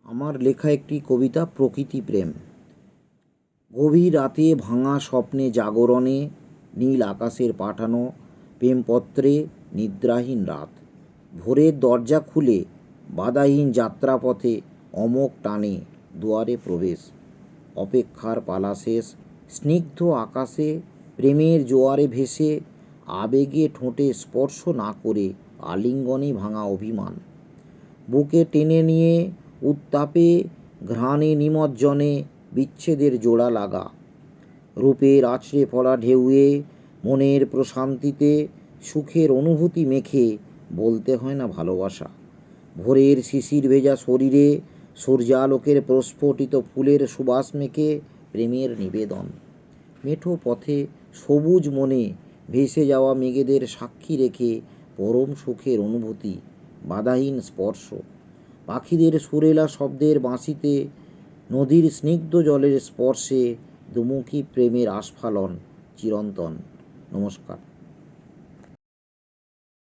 আমার লেখা একটি কবিতা প্রকৃতি প্রেম। গভীর রাতে ভাঙা স্বপ্নে জাগরণে নীল আকাশের পাঠানো প্রেমপত্রে নিদ্রাহীন রাত। ভোরের দরজা খুলে বাধাহীন যাত্রাপথে অমোঘ টানে দুয়ারে প্রবেশ। অপেক্ষার পালা শেষ, স্নিগ্ধ আকাশে প্রেমের জোয়ারে ভেসে আবেগে ঠোঁটে স্পর্শ না করে আলিঙ্গনে ভাঙা অভিমান। বুকে টেনে নিয়ে উত্তাপে ঘ্রাণে নিমজ্জনে বিচ্ছেদের জোড়া লাগা। রূপের আছড়ে পড়া ঢেউয়ে মনের প্রশান্তিতে সুখের অনুভূতি মেখে বলতে হয় না ভালোবাসা। ভোরের শিশির ভেজা শরীরে সূর্যালোকের প্রস্ফুটিত ফুলের সুবাস মেখে প্রেমের নিবেদন। মেঠো পথে সবুজ মনে ভেসে যাওয়া মেঘেদের সাক্ষী রেখে পরম সুখের অনুভূতি, বাধাহীন স্পর্শ। পাখিদের সুরেলা শব্দের বাঁশিতে নদীর স্নিগ্ধ জলের স্পর্শে দুমুখী প্রেমের আস্ফালন চিরন্তন। নমস্কার।